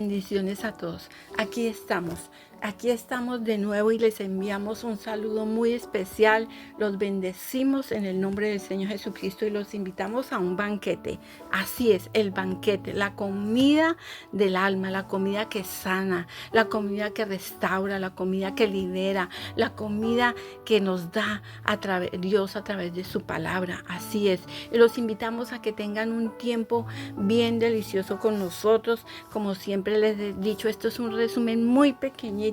Bendiciones a todos. Aquí estamos de nuevo y les enviamos un saludo muy especial. Los bendecimos en el nombre del Señor Jesucristo y los invitamos a un banquete. Así es, el banquete, la comida del alma, la comida que sana, la comida que restaura, la comida que libera, la comida que nos da Dios a través de su palabra. Así es. Y los invitamos a que tengan un tiempo bien delicioso con nosotros. Como siempre les he dicho, esto es un resumen muy pequeñito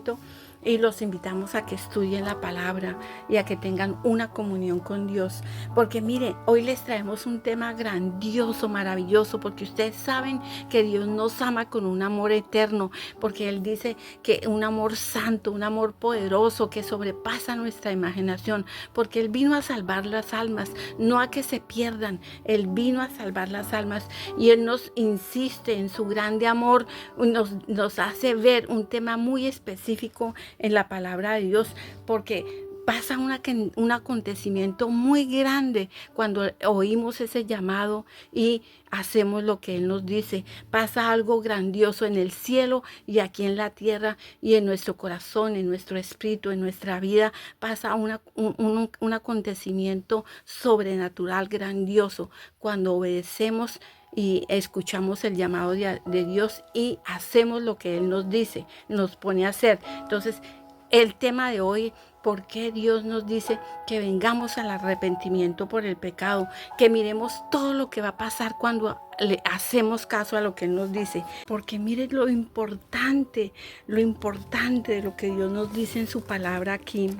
y los invitamos a que estudien la palabra y a que tengan una comunión con Dios. Porque mire, hoy les traemos un tema grandioso, maravilloso, porque ustedes saben que Dios nos ama con un amor eterno, porque Él dice que un amor santo, un amor poderoso que sobrepasa nuestra imaginación, porque Él vino a salvar las almas, no a que se pierdan. Él vino a salvar las almas y Él nos insiste en su grande amor, nos hace ver un tema muy específico en la palabra de Dios, porque pasa un acontecimiento muy grande cuando oímos ese llamado y hacemos lo que Él nos dice. Pasa algo grandioso en el cielo y aquí en la tierra y en nuestro corazón, en nuestro espíritu, en nuestra vida. Pasa un acontecimiento sobrenatural, grandioso, cuando obedecemos y escuchamos el llamado de Dios y hacemos lo que Él nos dice, nos pone a hacer. Entonces, el tema de hoy, ¿por qué Dios nos dice que vengamos al arrepentimiento por el pecado? Que miremos todo lo que va a pasar cuando le hacemos caso a lo que Él nos dice. Porque miren lo importante de lo que Dios nos dice en su palabra aquí,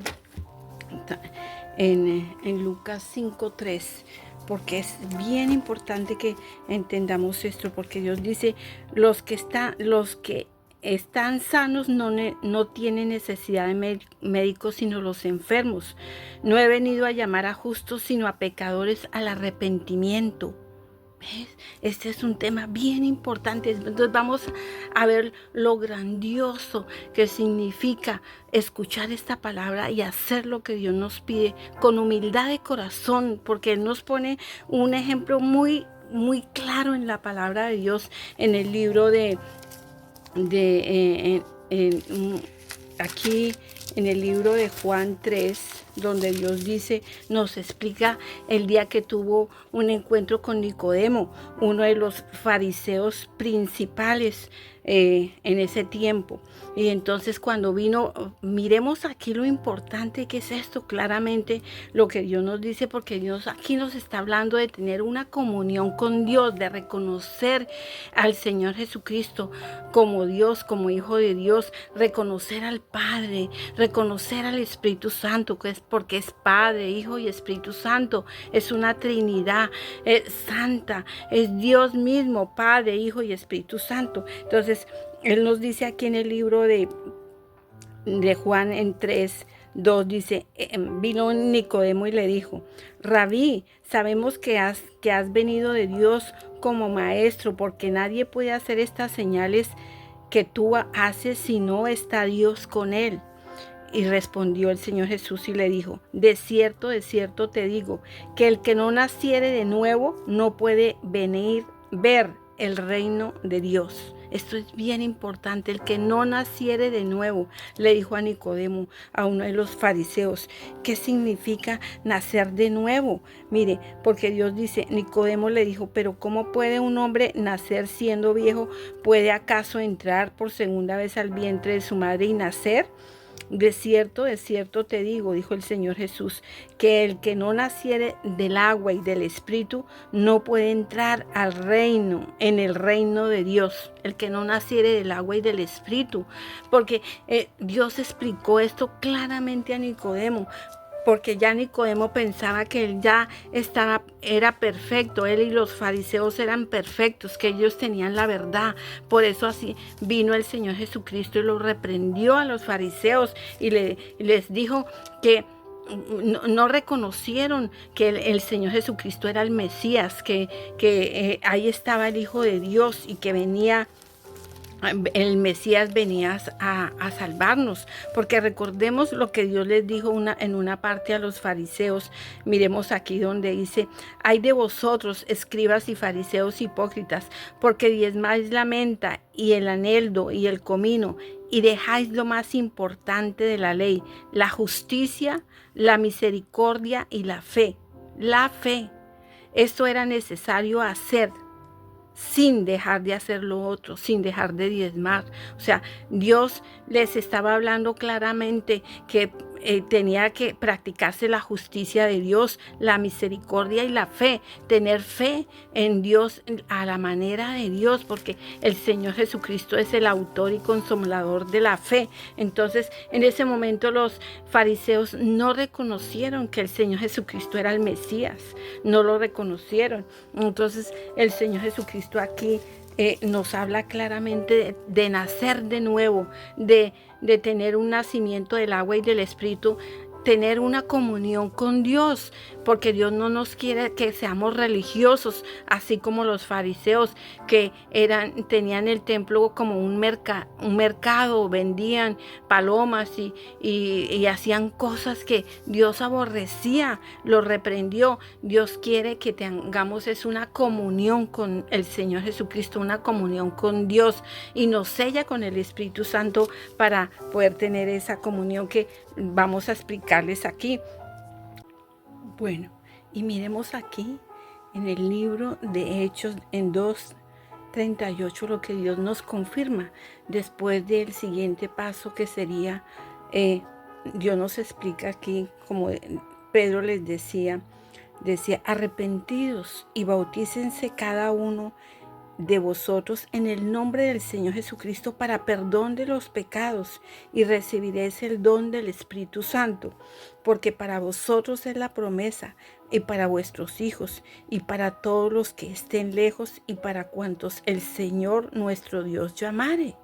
en Lucas 5:3. Porque es bien importante que entendamos esto, porque Dios dice, los que están sanos no tienen necesidad de médicos, sino los enfermos. No he venido a llamar a justos, sino a pecadores al arrepentimiento. ¿Ves? Este es un tema bien importante. Entonces vamos a ver lo grandioso que significa escuchar esta palabra y hacer lo que Dios nos pide con humildad de corazón, porque Él nos pone un ejemplo muy, muy claro en la palabra de Dios, en el libro aquí en el libro de Juan 3, donde Dios dice, nos explica el día que tuvo un encuentro con Nicodemo, uno de los fariseos principales en ese tiempo. Y entonces cuando vino, miremos aquí lo importante que es esto, claramente lo que Dios nos dice, porque Dios aquí nos está hablando de tener una comunión con Dios, de reconocer al Señor Jesucristo como Dios, como Hijo de Dios, reconocer al Padre, reconocer al Espíritu Santo, que es porque es Padre, Hijo y Espíritu Santo, es una Trinidad santa, es Dios mismo, Padre, Hijo y Espíritu Santo. Entonces, Él nos dice aquí en el libro de Juan en 3:2, dice, vino Nicodemo y le dijo, Rabí, sabemos que has venido de Dios como maestro, porque nadie puede hacer estas señales que tú haces si no está Dios con él. Y respondió el Señor Jesús y le dijo, de cierto te digo, que el que no naciere de nuevo no puede ver el reino de Dios. Esto es bien importante, el que no naciere de nuevo, le dijo a Nicodemo, a uno de los fariseos. ¿Qué significa nacer de nuevo? Mire, porque Dios dice, Nicodemo le dijo, pero ¿cómo puede un hombre nacer siendo viejo? ¿Puede acaso entrar por segunda vez al vientre de su madre y nacer? De cierto te digo, dijo el Señor Jesús, que el que no naciere del agua y del Espíritu no puede entrar en el reino de Dios. El que no naciere del agua y del Espíritu. Porque Dios explicó esto claramente a Nicodemo. Porque ya Nicodemo pensaba que él ya era perfecto, él y los fariseos eran perfectos, que ellos tenían la verdad. Por eso así vino el Señor Jesucristo y lo reprendió a los fariseos y les dijo que no reconocieron que el Señor Jesucristo era el Mesías, que ahí estaba el Hijo de Dios y que venía el Mesías venía a salvarnos, porque recordemos lo que Dios les dijo en una parte a los fariseos. Miremos aquí donde dice: ay de vosotros, escribas y fariseos hipócritas, porque diezmáis la menta y el eneldo y el comino, y dejáis lo más importante de la ley, la justicia, la misericordia y la fe. La fe. Esto era necesario hacer, sin dejar de hacer lo otro, sin dejar de diezmar. O sea, Dios les estaba hablando claramente que tenía que practicarse la justicia de Dios, la misericordia y la fe, tener fe en Dios a la manera de Dios, porque el Señor Jesucristo es el autor y consumador de la fe. Entonces, en ese momento los fariseos no reconocieron que el Señor Jesucristo era el Mesías, no lo reconocieron. Entonces, el Señor Jesucristo aquí nos habla claramente de nacer de nuevo, de tener un nacimiento del agua y del Espíritu, tener una comunión con Dios, porque Dios no nos quiere que seamos religiosos, así como los fariseos que tenían el templo como un mercado, vendían palomas y hacían cosas que Dios aborrecía, lo reprendió. Dios quiere que tengamos una comunión con el Señor Jesucristo, una comunión con Dios, y nos sella con el Espíritu Santo para poder tener esa comunión que vamos a explicarles aquí. Bueno, y miremos aquí en el libro de Hechos, en 2:38, lo que Dios nos confirma después del siguiente paso, que sería, Dios nos explica aquí, como Pedro les decía, arrepentidos y bautícense cada uno de vosotros en el nombre del Señor Jesucristo para perdón de los pecados, y recibiréis el don del Espíritu Santo, porque para vosotros es la promesa, y para vuestros hijos, y para todos los que estén lejos, y para cuantos el Señor nuestro Dios llamare.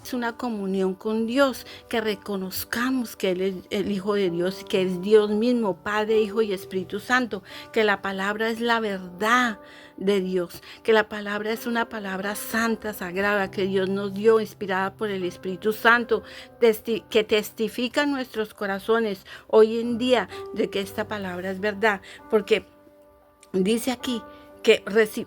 Es una comunión con Dios, que reconozcamos que Él es el Hijo de Dios, que es Dios mismo, Padre, Hijo y Espíritu Santo, que la palabra es la verdad de Dios, que la palabra es una palabra santa, sagrada, que Dios nos dio, inspirada por el Espíritu Santo, que testifica en nuestros corazones hoy en día de que esta palabra es verdad, porque dice aquí que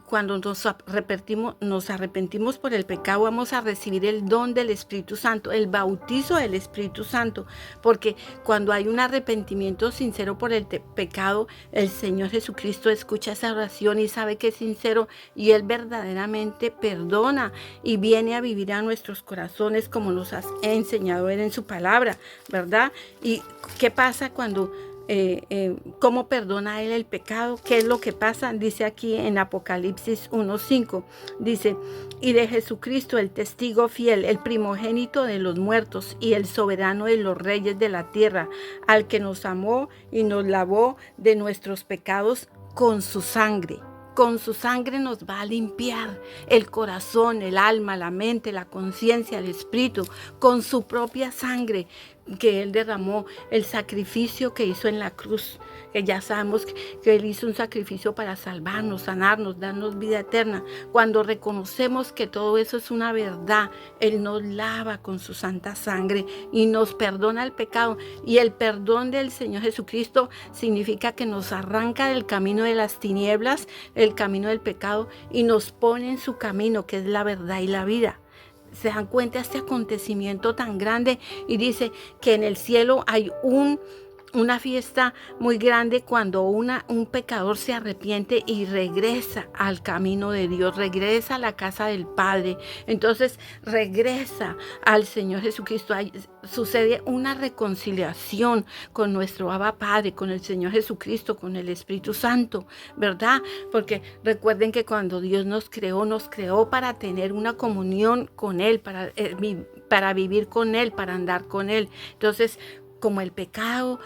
cuando nos arrepentimos por el pecado, vamos a recibir el don del Espíritu Santo, el bautizo del Espíritu Santo, porque cuando hay un arrepentimiento sincero por el pecado, el Señor Jesucristo escucha esa oración y sabe que es sincero, y Él verdaderamente perdona y viene a vivir a nuestros corazones, como nos ha enseñado Él en su palabra, ¿verdad? ¿Y qué pasa cuando cómo perdona Él el pecado? ¿Qué es lo que pasa? Dice aquí en Apocalipsis 1:5, dice: y de Jesucristo, el testigo fiel, el primogénito de los muertos y el soberano de los reyes de la tierra, al que nos amó y nos lavó de nuestros pecados con su sangre. Con su sangre nos va a limpiar el corazón, el alma, la mente, la conciencia, el espíritu, con su propia sangre que Él derramó, el sacrificio que hizo en la cruz, que ya sabemos que Él hizo un sacrificio para salvarnos, sanarnos, darnos vida eterna. Cuando reconocemos que todo eso es una verdad, Él nos lava con su santa sangre y nos perdona el pecado. Y el perdón del Señor Jesucristo significa que nos arranca del camino de las tinieblas, el camino del pecado, y nos pone en su camino, que es la verdad y la vida. Se dan cuenta de este acontecimiento tan grande, y dice que en el cielo hay una fiesta muy grande cuando un pecador se arrepiente y regresa al camino de Dios, regresa a la casa del Padre. Entonces regresa al Señor Jesucristo. Sucede una reconciliación con nuestro Abba Padre, con el Señor Jesucristo, con el Espíritu Santo, ¿verdad? Porque recuerden que cuando Dios nos creó para tener una comunión con Él, para vivir con Él, para andar con Él. Entonces, como el pecado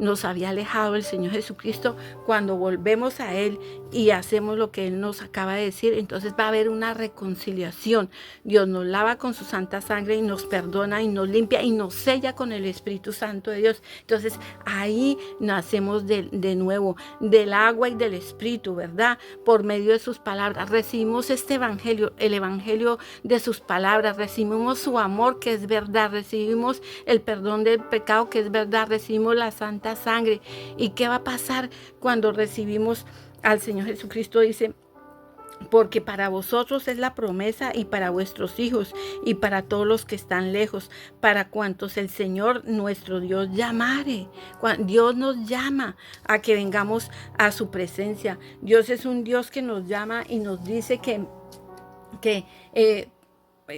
nos había alejado el Señor Jesucristo. Cuando volvemos a Él y hacemos lo que Él nos acaba de decir, entonces va a haber una reconciliación. Dios nos lava con su santa sangre y nos perdona y nos limpia y nos sella con el Espíritu Santo de Dios. Entonces ahí nacemos de nuevo, del agua y del Espíritu, ¿verdad? Por medio de sus palabras recibimos este evangelio, el evangelio de sus palabras, recibimos su amor que es verdad, recibimos el perdón del pecado que es verdad, recibimos la santa sangre. ¿Y qué va a pasar cuando recibimos al Señor Jesucristo? Dice: porque para vosotros es la promesa y para vuestros hijos y para todos los que están lejos, para cuantos el Señor nuestro Dios llamare. Dios nos llama a que vengamos a su presencia. Dios es un Dios que nos llama y nos dice que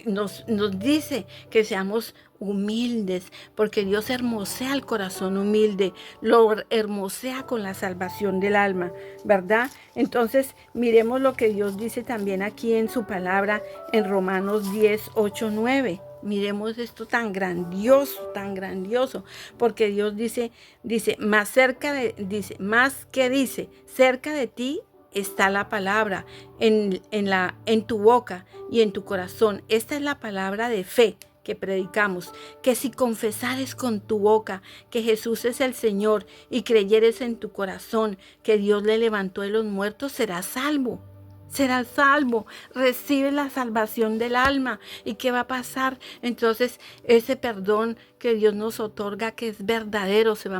nos dice que seamos humildes, porque Dios hermosea el corazón humilde, lo hermosea con la salvación del alma, ¿verdad? Entonces miremos lo que Dios dice también aquí en su palabra en Romanos 10, 8, 9. Miremos esto tan grandioso, porque Dios dice, más cerca de ti está la palabra en tu boca y en tu corazón. Esta es la palabra de fe que predicamos, que si confesares con tu boca que Jesús es el Señor y creyeres en tu corazón que Dios le levantó de los muertos, serás salvo. Serás salvo, recibe la salvación del alma. ¿Y qué va a pasar? Entonces ese perdón que Dios nos otorga, que es verdadero, se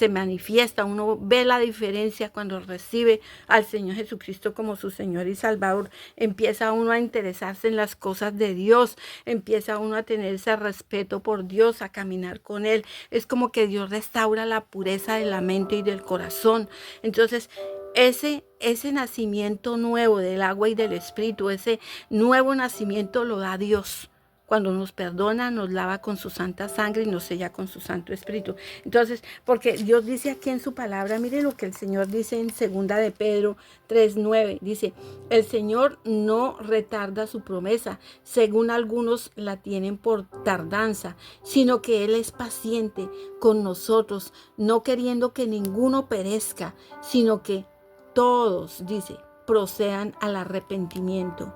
manifiesta. Uno ve la diferencia cuando recibe al Señor Jesucristo como su Señor y Salvador. Empieza uno a interesarse en las cosas de Dios, empieza uno a tener ese respeto por Dios, a caminar con Él. Es como que Dios restaura la pureza de la mente y del corazón. Entonces ese nacimiento nuevo del agua y del Espíritu, ese nuevo nacimiento lo da Dios. Cuando nos perdona, nos lava con su santa sangre y nos sella con su Santo Espíritu. Entonces, porque Dios dice aquí en su palabra, mire lo que el Señor dice en 2 de Pedro 3:9. Dice: el Señor no retarda su promesa, según algunos la tienen por tardanza, sino que Él es paciente con nosotros, no queriendo que ninguno perezca, sino que todos, dice, procedan al arrepentimiento.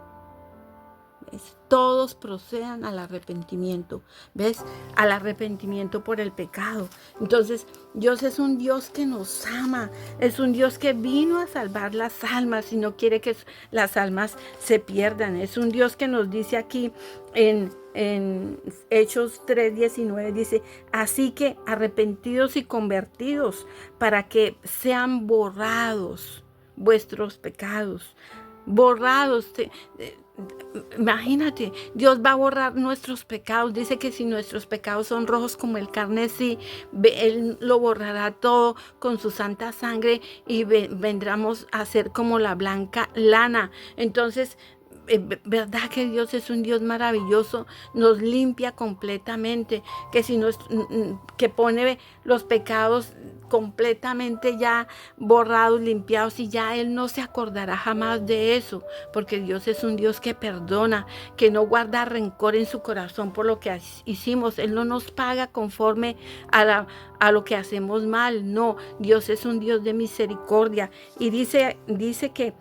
¿Ves? Todos procedan al arrepentimiento. ¿Ves? Al arrepentimiento por el pecado. Entonces, Dios es un Dios que nos ama. Es un Dios que vino a salvar las almas y no quiere que las almas se pierdan. Es un Dios que nos dice aquí en Hechos 3:19, dice: así que arrepentidos y convertidos para que sean borrados vuestros pecados. Borrados. Imagínate, Dios va a borrar nuestros pecados. Dice que si nuestros pecados son rojos como el carmesí, Él lo borrará todo con su santa sangre y vendremos a ser como la blanca lana. Entonces, verdad que Dios es un Dios maravilloso, nos limpia completamente, que pone los pecados completamente ya borrados, limpiados, y ya Él no se acordará jamás de eso, porque Dios es un Dios que perdona, que no guarda rencor en su corazón por lo que hicimos. Él no nos paga conforme a lo que hacemos mal. No, Dios es un Dios de misericordia, y dice que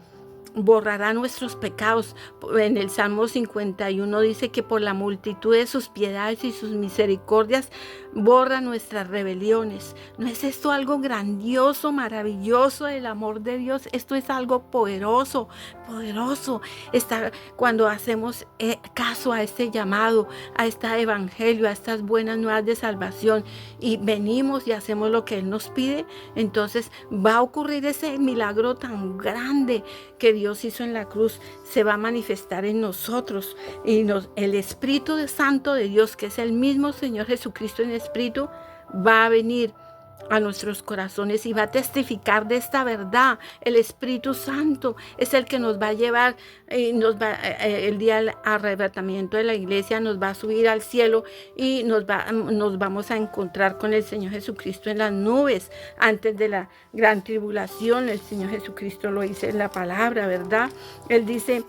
borrará nuestros pecados. En el Salmo 51 dice que por la multitud de sus piedades y sus misericordias borra nuestras rebeliones. ¿No es esto algo grandioso, maravilloso, el amor de Dios? Esto es algo poderoso. Cuando hacemos caso a este llamado, a este evangelio, a estas buenas nuevas de salvación, y venimos y hacemos lo que Él nos pide, entonces va a ocurrir ese milagro tan grande que Dios hizo en la cruz. Se va a manifestar en nosotros, y el Espíritu Santo de Dios, que es el mismo Señor Jesucristo en espíritu, va a venir a nuestros corazones y va a testificar de esta verdad. El Espíritu Santo es el que nos va a llevar, el día del arrebatamiento de la iglesia, nos va a subir al cielo y nos vamos a encontrar con el Señor Jesucristo en las nubes antes de la gran tribulación. El Señor Jesucristo lo dice en la palabra, ¿verdad? Él dice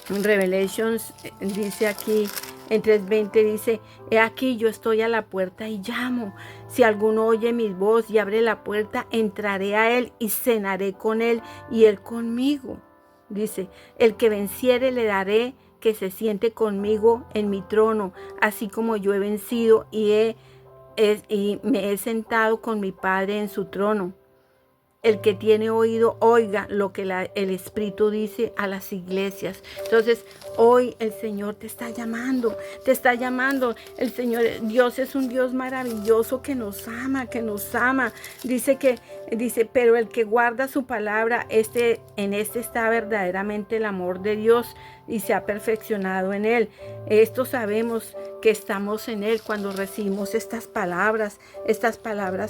en Revelations, dice aquí En 3:20 dice, he aquí yo estoy a la puerta y llamo. Si alguno oye mi voz y abre la puerta, entraré a él y cenaré con él y él conmigo. Dice, el que venciere le daré que se siente conmigo en mi trono, así como yo he vencido y me he sentado con mi Padre en su trono. El que tiene oído, oiga lo que el Espíritu dice a las iglesias. Entonces, hoy el Señor te está llamando, te está llamando. El Señor, Dios es un Dios maravilloso que nos ama, que nos ama. Dice, pero el que guarda su palabra, en este está verdaderamente el amor de Dios y se ha perfeccionado en él. Esto sabemos que estamos en él cuando recibimos estas palabras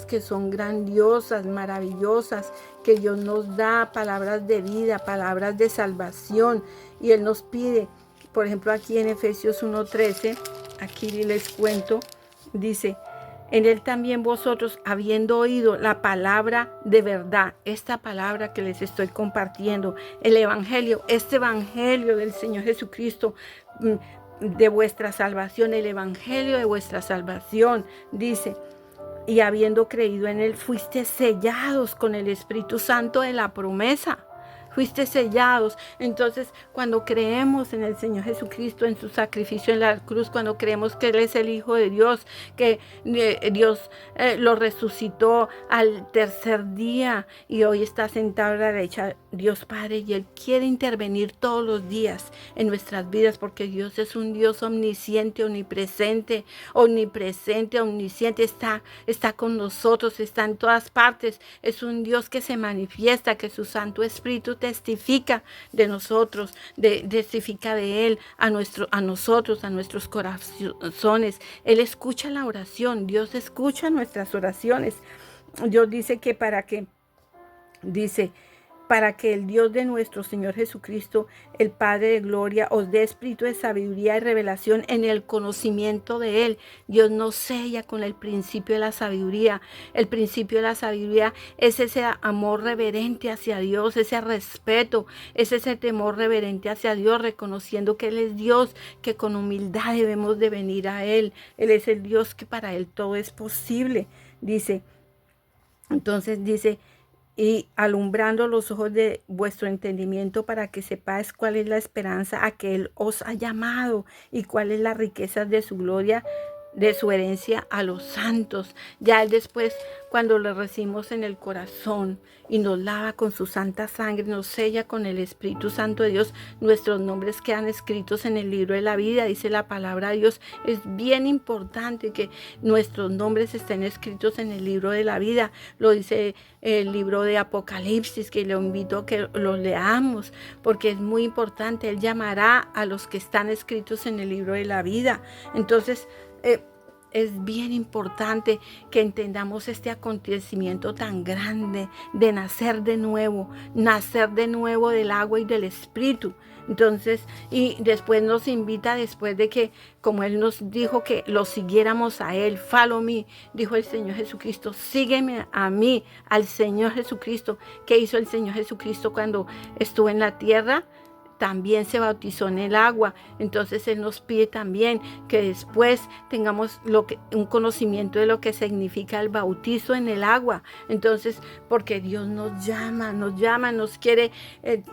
que son grandiosas, maravillosas, que Dios nos da, palabras de vida, palabras de salvación, y él nos pide, por ejemplo, aquí en Efesios 1:13, aquí les cuento, dice, en él también vosotros, habiendo oído la palabra de verdad, esta palabra que les estoy compartiendo, el evangelio, este evangelio del Señor Jesucristo, de vuestra salvación, el evangelio de vuestra salvación, dice, y habiendo creído en él, fuiste sellados con el Espíritu Santo de la promesa. Fuiste sellados. Entonces, cuando creemos en el Señor Jesucristo, en su sacrificio en la cruz, cuando creemos que Él es el Hijo de Dios, que Dios lo resucitó al tercer día y hoy está sentado a la derecha Dios Padre, y Él quiere intervenir todos los días en nuestras vidas, porque Dios es un Dios omnisciente, omnipresente, omnisciente, está con nosotros, está en todas partes. Es un Dios que se manifiesta, que su Santo Espíritu testifica de nosotros, testifica de Él a nosotros, a nuestros corazones. Él escucha la oración, Dios escucha nuestras oraciones. Dios dice que para que el Dios de nuestro Señor Jesucristo, el Padre de gloria, os dé espíritu de sabiduría y revelación en el conocimiento de Él. Dios nos sella con el principio de la sabiduría. El principio de la sabiduría es ese amor reverente hacia Dios, ese respeto, es ese temor reverente hacia Dios, reconociendo que Él es Dios, que con humildad debemos de venir a Él. Él es el Dios que para Él todo es posible. Entonces dice, y alumbrando los ojos de vuestro entendimiento para que sepáis cuál es la esperanza a que Él os ha llamado y cuál es la riqueza de su gloria, de su herencia a los santos. Ya Él después, cuando le recibimos en el corazón y nos lava con su santa sangre, nos sella con el Espíritu Santo de Dios, nuestros nombres quedan escritos en el libro de la vida, dice la palabra de Dios. Es bien importante que nuestros nombres estén escritos en el libro de la vida. Lo dice el libro de Apocalipsis, que le invito a que lo leamos, porque es muy importante. Él llamará a los que están escritos en el libro de la vida. Entonces, es bien importante que entendamos este acontecimiento tan grande de nacer de nuevo del agua y del Espíritu. Entonces, y después nos invita, después de que, como Él nos dijo que lo siguiéramos a Él, follow me, dijo el Señor Jesucristo, sígueme a mí, al Señor Jesucristo. ¿Qué hizo el Señor Jesucristo cuando estuvo en la tierra? También se bautizó en el agua. Entonces Él nos pide también que después tengamos un conocimiento de lo que significa el bautizo en el agua. Entonces, porque Dios nos llama, nos quiere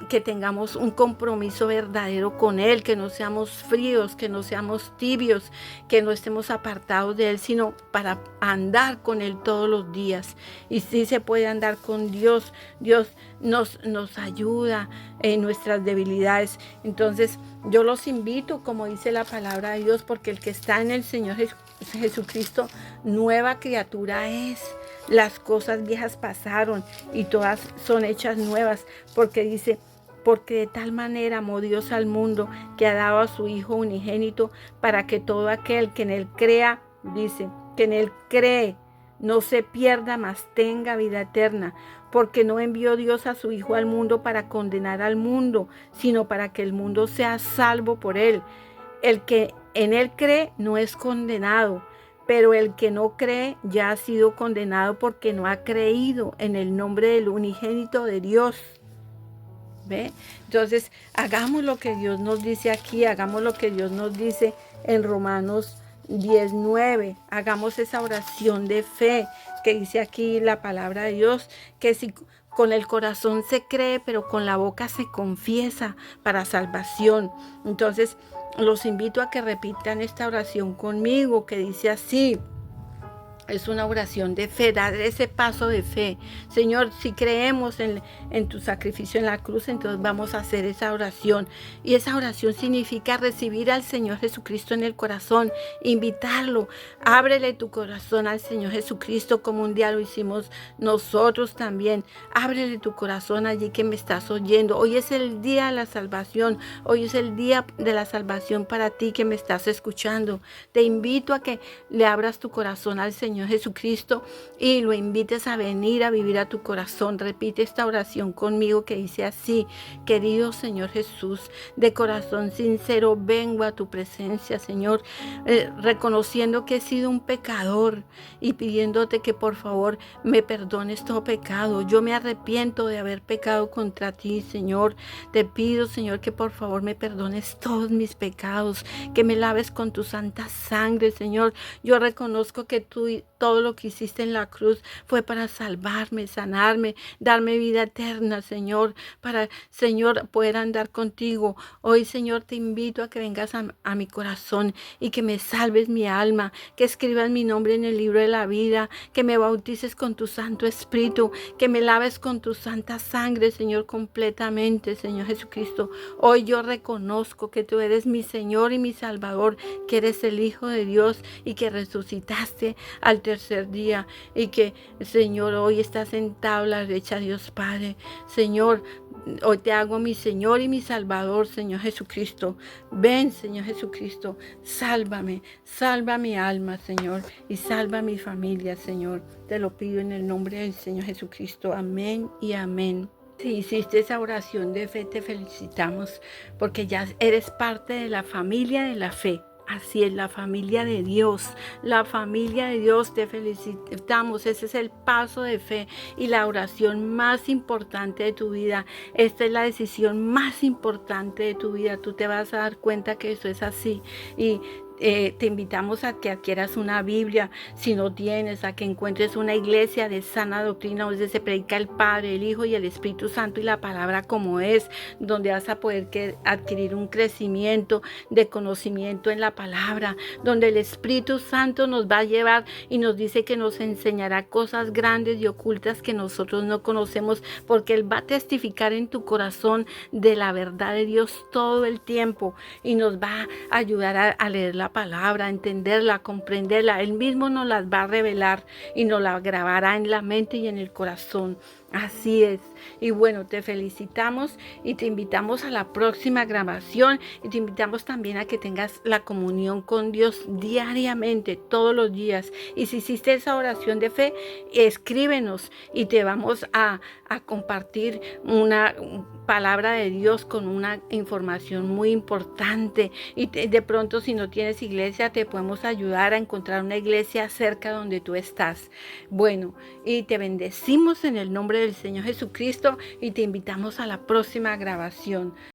que tengamos un compromiso verdadero con Él, que no seamos fríos, que no seamos tibios, que no estemos apartados de Él, sino para andar con Él todos los días. Y sí se puede andar con Dios. Dios nos ayuda en nuestras debilidades. Entonces yo los invito, como dice la palabra de Dios, porque el que está en el Señor Jesucristo, nueva criatura es. Las cosas viejas pasaron y todas son hechas nuevas, porque dice, porque de tal manera amó Dios al mundo que ha dado a su Hijo unigénito, para que todo aquel que en Él crea, dice, que en Él cree, no se pierda, mas tenga vida eterna. Porque no envió Dios a su Hijo al mundo para condenar al mundo, sino para que el mundo sea salvo por Él. El que en Él cree no es condenado, pero el que no cree ya ha sido condenado porque no ha creído en el nombre del unigénito de Dios. ¿Ve? Entonces, hagamos lo que Dios nos dice aquí, hagamos lo que Dios nos dice en Romanos 19. Hagamos esa oración de fe que dice aquí la palabra de Dios, que si con el corazón se cree, pero con la boca se confiesa para salvación. Entonces, los invito a que repitan esta oración conmigo, que dice así. Es una oración de fe, dar ese paso de fe. Señor, si creemos en tu sacrificio en la cruz, entonces vamos a hacer esa oración. Y esa oración significa recibir al Señor Jesucristo en el corazón, invitarlo. Ábrele tu corazón al Señor Jesucristo como un día lo hicimos nosotros también. Ábrele tu corazón allí que me estás oyendo. Hoy es el día de la salvación. Hoy es el día de la salvación para ti que me estás escuchando. Te invito a que le abras tu corazón al Señor Jesucristo y lo invites a venir a vivir a tu corazón. Repite esta oración conmigo que dice así: querido Señor Jesús, de corazón sincero vengo a tu presencia, Señor, reconociendo que he sido un pecador y pidiéndote que por favor me perdones todo pecado. Yo me arrepiento de haber pecado contra ti, Señor. Te pido, Señor, que por favor me perdones todos mis pecados, que me laves con tu santa sangre, Señor. Yo reconozco que tú todo lo que hiciste en la cruz fue para salvarme, sanarme, darme vida eterna, Señor, para, Señor, poder andar contigo. Hoy, Señor, te invito a que vengas a mi corazón y que me salves mi alma, que escribas mi nombre en el libro de la vida, que me bautices con tu Santo Espíritu, que me laves con tu santa sangre, Señor, completamente, Señor Jesucristo. Hoy yo reconozco que tú eres mi Señor y mi Salvador, que eres el Hijo de Dios y que resucitaste al tercer día y que, Señor, hoy estás sentado a la derecha de Dios Padre. Señor, hoy te hago mi Señor y mi Salvador, Señor Jesucristo. Ven, Señor Jesucristo, sálvame, salva mi alma, Señor, y salva mi familia, Señor. Te lo pido en el nombre del Señor Jesucristo. Amén y amén. Si hiciste esa oración de fe, te felicitamos porque ya eres parte de la familia de la fe. Así es, la familia de Dios, te felicitamos. Ese es el paso de fe y la oración más importante de tu vida. Esta es la decisión más importante de tu vida. Tú te vas a dar cuenta que eso es así. Y te invitamos a que adquieras una Biblia, si no tienes, a que encuentres una iglesia de sana doctrina, donde se predica el Padre, el Hijo y el Espíritu Santo y la palabra como es, donde vas a poder adquirir un crecimiento de conocimiento en la palabra, donde el Espíritu Santo nos va a llevar y nos dice que nos enseñará cosas grandes y ocultas que nosotros no conocemos, porque Él va a testificar en tu corazón de la verdad de Dios todo el tiempo y nos va a ayudar a leer la palabra, a entenderla, a comprenderla. Él mismo nos las va a revelar y nos la grabará en la mente y en el corazón. Así es. Y bueno, te felicitamos y te invitamos a la próxima grabación y te invitamos también a que tengas la comunión con Dios diariamente, todos los días. Y si hiciste esa oración de fe, escríbenos y te vamos a compartir una palabra de Dios con una información muy importante. Y de pronto, si no tienes iglesia, te podemos ayudar a encontrar una iglesia cerca donde tú estás. Bueno, y te bendecimos en el nombre del Señor Jesucristo y te invitamos a la próxima grabación.